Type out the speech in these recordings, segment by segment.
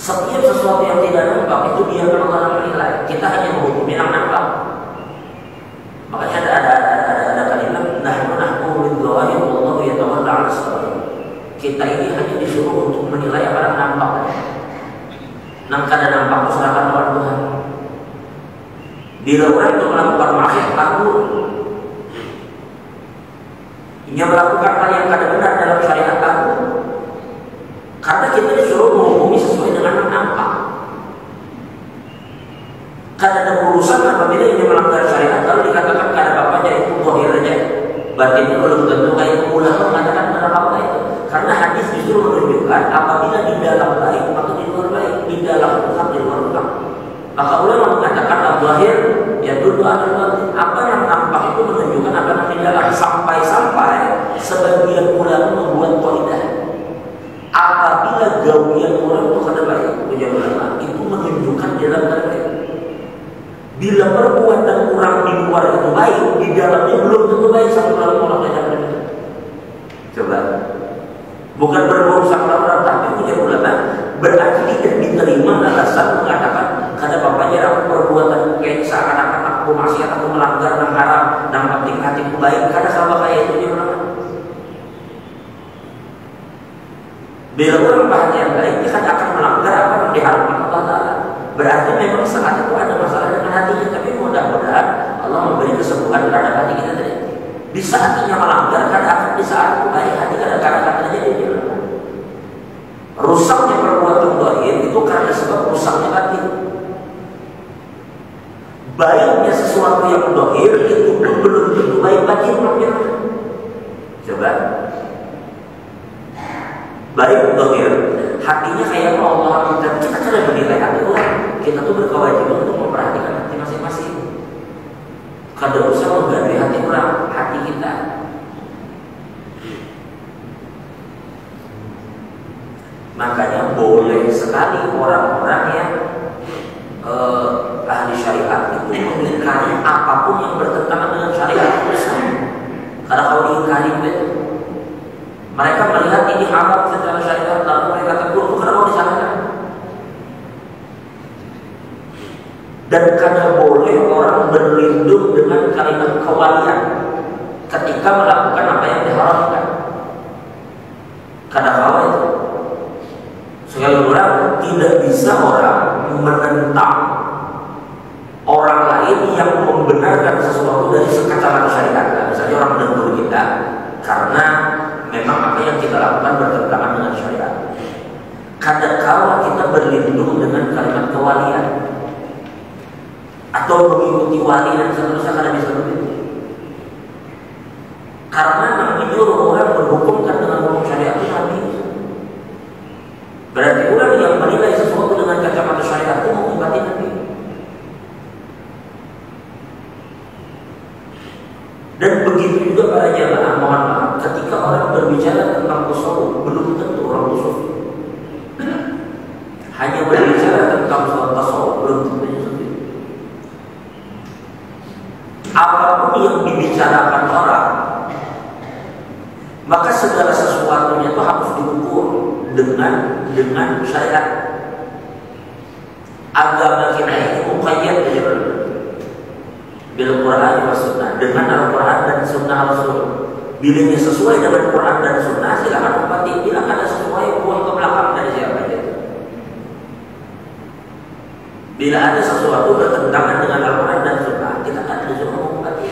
Setiap sesuatu yang tidak nampak itu dia akan Allah menilai. Kita hanya menghukumi yang nampak. Makanya ada kalimat nahnu nahkumu bil-dhawahir wallahu yatawalla 'ala-s-sarair. Kita ini hanya disuruh untuk menilai apa yang nampak. Nang kada nampak serahkan kepada Tuhan. Bila orang itu melakukan maksiat takut, ia melakukan hal yang kada benar dalam syariat takut. Karena kita disuruh menghukumi sesuai dengan yang nampak. Kada ada urusan apabila ini melanggar syariat. Kalau dikatakan kada apa-apanya itu zahir aja, batinnya belum tentu kayak ulama mengatakan kada apa-apa itu. Karena hadis justru menunjukkan apabila di dalam baik maka di luar baik, di dalam rusak di luar rusak. Maka ulama mengatakan al-zahir ya dulu adalah apa yang nampak itu menunjukkan apa yang di dalam. Sampai-sampai sebagian ulama membuat kaidah. Apabila gawian orang itu kada baik, punya ulama itu menunjukkan dalam baik. Bila perbuatan orang di luar itu baik, di dalamnya belum tentu baik sama orang lain. Coba, bukan berurusan orang, tapi punya ulama berarti tidak diterima alasan mengatakan kada apa-apanya aku perbuatan kayak seakan-akan aku maksiat, aku melanggar yang haram, nampak di hatiku baik, kada sama kayak itu dia ulama. Bila orang bahagia baik, dia kan akan melanggar apa yang diharamkan Allah Ta'ala. Berarti memang saat itu ada masalah dengan hatinya. Tapi mudah-mudahan Allah memberi kesembuhan terhadap hati kita tadi. Di saat dia melanggar, kadang-kadang di saat itu baik hati kadang-kadang terjadi. Rusaknya perbuatan zahir itu karena sebab rusaknya hati. Baiknya sesuatu yang zahir itu belum tentu baik batin. Coba. Baik zahir, hatinya kayak Allah kita cara menilai hati orang. Kita tuh berkewajiban untuk memperhatikan hati masing-masing. Kada usah mengganti hati orang, hati kita. Makanya boleh sekali orang-orang yang ahli syariat itu mengingkari apapun yang bertentangan dengan syariat. Karena kalau diingkari itu mereka melihat ini haram secara syariat, lalu mereka tegur, bukan mau disalahkan. Dan kada boleh orang berlindung dengan kalimat kewalian ketika melakukan apa yang diharamkan. Kada kawa itu. Sekali orang tidak bisa orang menentang orang lain yang membenarkan sesuatu dari kacamata syariat. Misalnya orang menegur kita karena memang apa yang kita lakukan bertentangan dengan syariat. Kadang-kala kita berlindung dengan kalimat kewalian atau mengikuti wali dan seterusnya karena bisa begitu. Karena yang menyuruh orang berhukumkan dengan hukum syariat itu Nabi. Berarti orang yang menilai sesuatu dengan kacamata syariat itu mengikuti Nabi. Dan begitu juga para jamaah, mohon maaf, ketika orang berbicara tentang tasawuf, belum tentu orang tasawuf. Hanya berbicara tentang tasawuf, belum tentu seperti itu. Apapun yang dibicarakan orang, maka segala sesuatunya itu harus diukur dengan syariat. Agama kita ini muqayyad bil Quran dan Sunnah, dengan Al-Quran dan Sunnah Rasul. Bilanya sesuai dengan Quran dan Sunnah, silakan upati. Bila ada sesuai, buang ke belakang dari siapa itu. Bila ada sesuatu bertentangan dengan Al-Quran dan Sunnah, kita akan disuruh mengupati.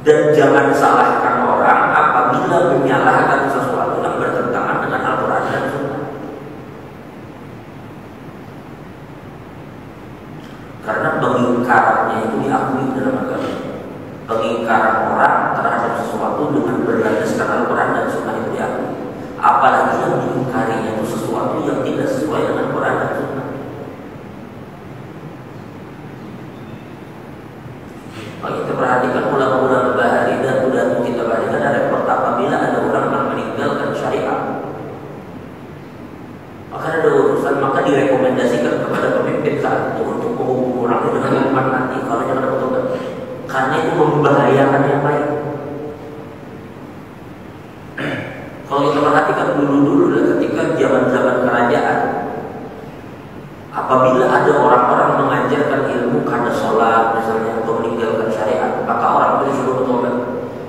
Dan jangan salahkan orang apabila menyalahkan sesuatu yang bertentangan dengan Al-Quran dan Sunnah. Karena pengingkarannya itu diakui dalam agama. Pengingkaran orang terhadap sesuatu dengan berlandaskan Al-Quran dan Sunnah itu diakui. Apalagi yang diingkarinya itu sesuatu yang tidak sesuai dengan Quran dan Sunnah. Kalau kita perhatikan ulama-ulama bahari dan datu kita perhatikan ada yang pertama, bila ada orang yang meninggalkan syariat, maka ada urusan, maka direkomendasikan kepada pemimpin saat itu untuk menghukum orang itu dengan hukuman mati kalau jangan ada betul. Karena itu membahayakan yang baik. yang dulu-dulu ketika zaman-zaman kerajaan, apabila ada orang-orang mengajarkan ilmu karena sholat misalnya atau meninggalkan syariat, maka orang itu sudah bertobat.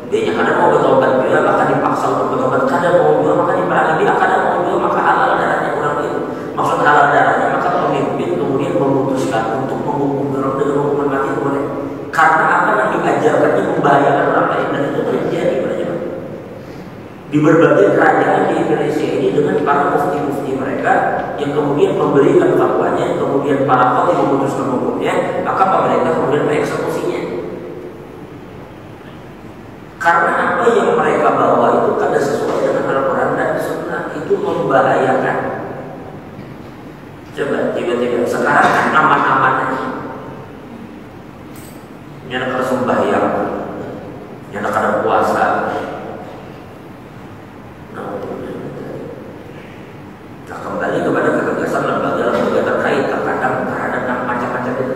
Dia kadang mau bertobat, bila maka dipaksa untuk bertobat, kadang mau juga maka diperangi, bila kadang mau juga maka halal darahnya kurang itu. Maksud halal darahnya maka pemimpin kemudian memutuskan untuk menghukum orang dengan hukuman mati boleh. Karena apa yang diajarkannya membahayakan orang lain, dan itu terjadi pada zaman. Di berbagai kerajaan di Indonesia ini dengan para mufti-mufti mereka yang kemudian memberikan fatwanya, kemudian para khotib memutuskan hukumnya, maka pemerintah kemudian mengeksekusinya. Karena apa yang mereka bawa itu kada sesuai dengan Al-Quran dan Sunnah, itu membahayakan. Coba tiba-tiba sekarang kan aman-aman aja. Nyana kada sembahyang, nyana kada puasa. Nah, kembali kepada ketegasan lembaga-lembaga terkait terkadang terhadap macam-macam itu.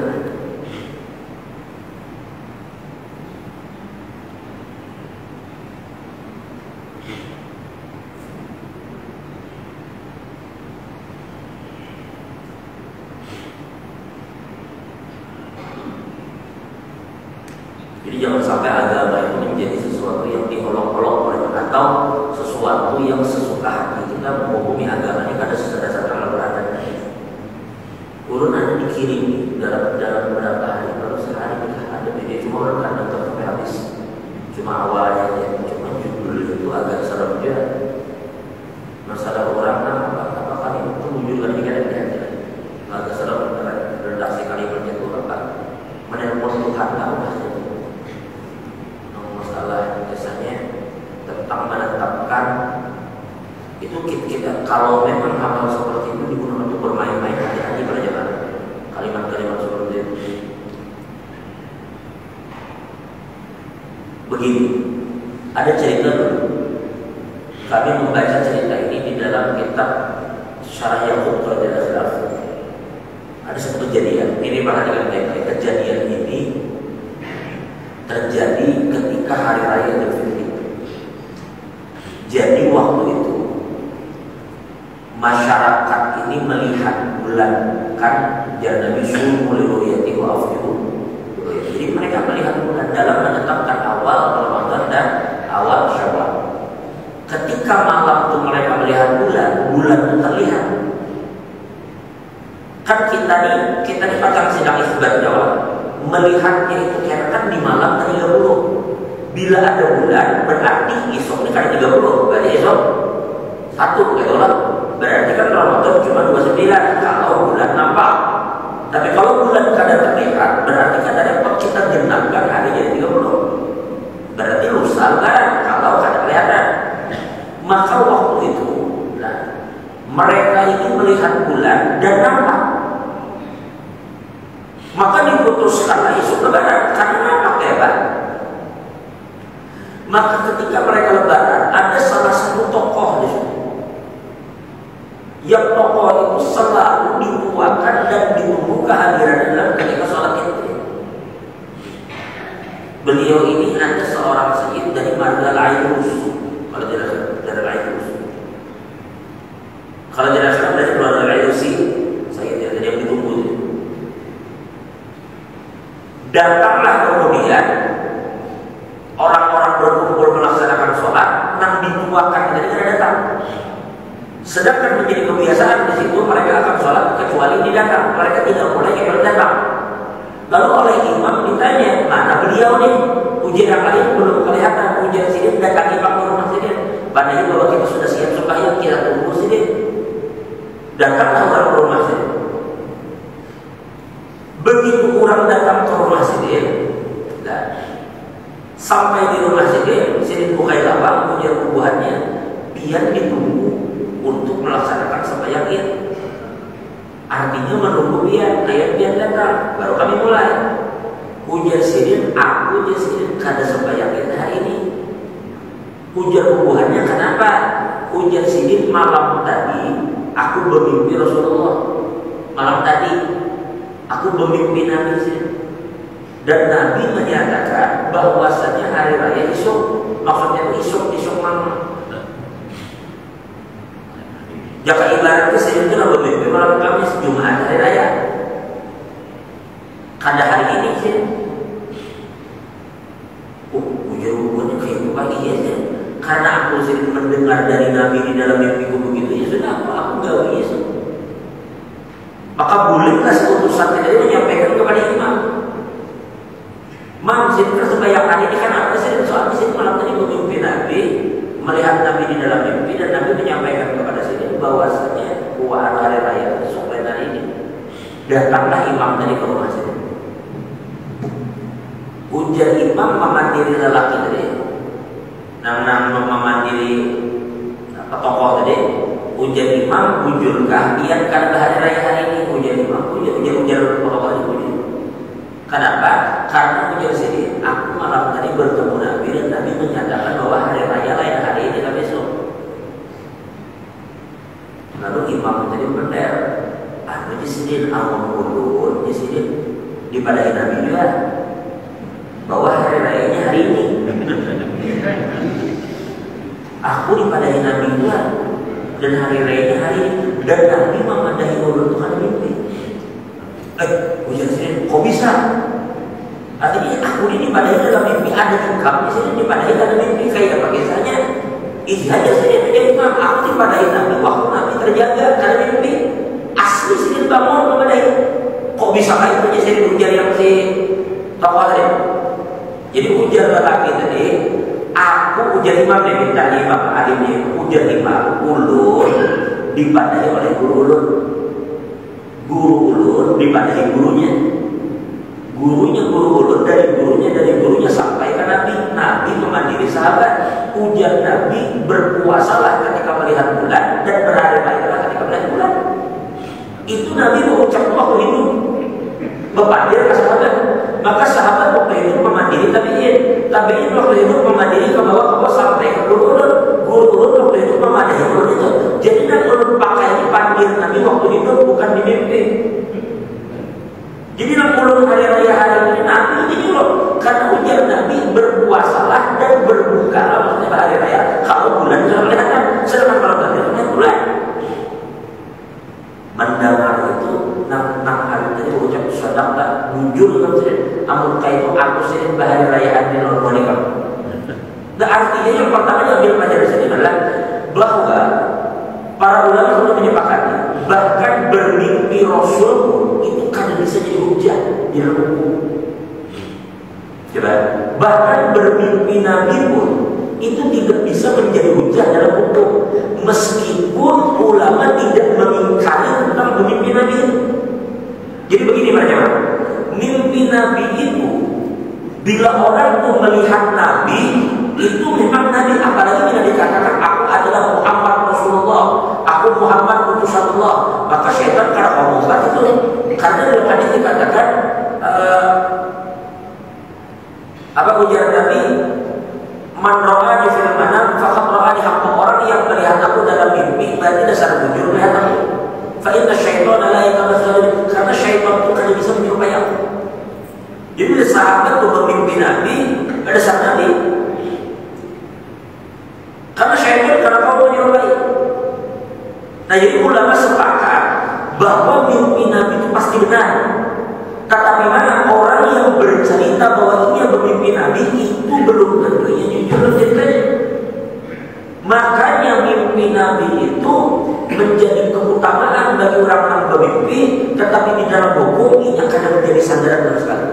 Jadi jangan sampai agama itu menjadi sesuatu yang diolok-olok atau sesuatu yang sesuka hati kita menghukumi agama ini karena berdasarkan Al-Quran dan Hadis. Urun ada dikirim dalam beberapa hari, kalau sehari kita ada video cuma orang kadang sampai habis. Cuma awalnya ya, cuma judul itu agak serem juga. Masalah orang apa kalimat itu menunjukkan dikira-kira agak serem, redaksi kalimatnya itu apa? Menelpon Tuhan tahu maksudnya. Masalah biasanya tentang menetapkan itu kita kalau memang hal seperti itu digunakan untuk bermain-main hati-hati pada zaman kalimat-kalimat seperti itu. Begini, ada cerita dulu. Kami membaca cerita ini di dalam kitab Syarah Yaqub Al-Jalal. Ada satu kejadian. Ini perhatikan baik-baik. Kejadian ini terjadi ketika hari raya Idul Fitri. Jadi waktu itu masyarakat ini melihat bulan, kan jangan disuruh oleh ru'yati wa afdiru. Jadi mereka melihat bulan dalam menetapkan awal Ramadan dan awal Syawal. Ketika malam itu mereka melihat bulan itu terlihat. Kan kita nih pasang sidang isbat Jawa melihatnya itu kira kan di malam 30. Bila ada bulan berarti esok ini kan 30. Berarti esok 1 gitu lah. Berarti kan Ramadan cuma 29 kalau bulan nampak. Tapi kalau bulan kadang terlihat berarti kadang dapat kita genapkan hari jadi 30. Berarti lusa lebaran kalau kadang kelihatan. Maka waktu itu mereka itu melihat bulan dan nampak. Maka diputuskanlah esok lebaran karena nampak hebat. Maka ketika mereka lebaran ada salah satu tokoh di situ. Yang tokoh itu selalu dituakan dan ditunggu kehadiran dalam ketika sholat Idul. Beliau ini ada seorang sayyid dari marga Al-Ayrus. Kalau tidak dari Al-Ayrus. Kalau tidak salah dari keluarga Al-Ayrusi, sayyid yang ditunggu. Datanglah kemudian orang-orang berkumpul melaksanakan sholat, nang dituakan dari tidak datang. Sedangkan menjadi kebiasaan di situ mereka akan sholat kecuali ini datang. Mereka tidak boleh yang datang. Lalu oleh imam ditanya, mana beliau nih? Ujian yang lain belum kelihatan. Ujian sini datang imam ke rumah sini. Padahal bahwa kita sudah siap sembahyang, kita tunggu sini. Datanglah orang ke rumah sini. Begitu orang datang ke rumah sini, sampai di rumah sini bukai lapang, ujian bubuhannya, biar ditunggu untuk melaksanakan sembahyang Id. Artinya menunggu biar datang, baru kami mulai. Ujar sidin, aku ujar sidin kada sembahyang Id hari ini. Ujar bubuhannya kenapa? Ujar sidin malam tadi aku bermimpi Rasulullah. Malam tadi aku bermimpi Nabi sidin. Dan Nabi menyatakan bahwasanya hari raya esok, maksudnya esok malam. Jaka ibaratnya saya itu nak bermimpi malam Kamis Jumat hari raya. Kada hari ini sih. Ujar-ujarnya kayak itu pagi ya sih. Karena aku sering mendengar dari Nabi di dalam mimpiku begitu, ya sudah aku gawe ya. Maka bolehlah utusan tadi menyampaikan kepada imam. Mam, saya sembahyang ini kan apa sih? Soalnya saya malam tadi bermimpi Nabi, melihat Nabi di dalam mimpi dan Nabi menyampaikan kepada saya bahwasanya hari raya besok lain hari ini. Datanglah imam tadi ke rumah saya. Ujar imam memandiri lelaki tadi. Nang memandiri tokoh tadi. Ujar imam, ujurkah ia kan hari raya hari ini? Ujar imam, ujar tokoh tadi ujar. Kenapa? Karena ujar sini, aku malam tadi bertemu Nabi dan Nabi menyatakan bahwa hari raya lain hari ini dan besok. Lalu imam tadi benar, aku di sini awam ulun di sini dipadahi Nabi juga bahwa hari rayanya hari ini. Aku dipadahi Nabi juga dan hari rayanya hari ini dan Nabi memadahi ulun itu karena mimpi. Ujar sini, kok bisa? Artinya aku ini dipadahi dalam mimpi, ada income di sini dipadahi dalam mimpi kayak apa kisahnya? Isi aja sini menjadi imam, aku dipadahi Nabi waktu Nabi terjaga karena mimpi. Asli sini bangun memadahi. Kok bisa kayak itu jadi ujar yang si tokoh tadi? Jadi ujar lelaki tadi, aku ujar imam dia minta imam adiknya, ujar imam ulun dipadahi oleh guru ulun. Guru ulun dipadahi gurunya. Guru ulun dari gurunya sampai ke Nabi memandiri sahabat. Ujar Nabi, berpuasalah ketika melihat bulan dan berhari-harilah ketika melihat bulan. Itu Nabi mengucap waktu hidup memandiri ke sahabat. Maka sahabat waktu hidup memandiri tabi'in waktu hidup memandiri ke bawah sampai ke guru ulun waktu hidup memandiri ulun itu. Jadi Nabi ulun pakai pandir Nabi waktu hidup bukan di mimpi. Jadi ulun hari raya hari ini Nabi ini loh, karena ujar Nabi berpuasalah dan berbukalah maksudnya hari raya kalau bulan sudah kelihatan, sedangkan kalau Nabi melihat bulan. Mendengar itu nang hari tadi ucap sadaqah jujur kan sih, amun itu aku sih bahari raya hari normal kan. Nah artinya yang pertama yang ambil pelajaran sini adalah bahwa para ulama sudah menyepakati bahkan bermimpi Rasul itu kadang bisa jadi hujah di dalam hukum. Bahkan bermimpi Nabi pun itu tidak bisa menjadi hujah dalam hukum, meskipun ulama tidak mengingkari tentang bermimpi Nabi. Jadi begini macam mimpi Nabi itu, bila orang itu melihat Nabi itu memang Nabi, apalagi bila dikatakan aku adalah Muhammad Rasulullah, aku Muhammad utusan Allah, maka syaitan karena ngomong itu, karena dalam hadis dikatakan apa ujar Nabi, man ra'ani fil manam faqad ra'ani haqqan, orang yang melihat aku dalam mimpi berarti dasar bujur melihat aku. Fa inna syaitana la yatamatsalu, karena syaitan itu kan bisa menyerupai aku. Jadi ada sahabat itu bermimpi Nabi, ada sahabat Nabi. Karena syaitan karena kau menyerupai. Nah jadi ulama sepakat bahwa mimpi Nabi itu pasti benar. Tetapi mana orang yang bercerita bahwa ini yang bermimpi Nabi itu belum tentu yang jujur ceritanya. Makanya mimpi Nabi itu menjadi keutamaan bagi orang yang bermimpi, tetapi di dalam hukum ini akan menjadi sandaran sekali.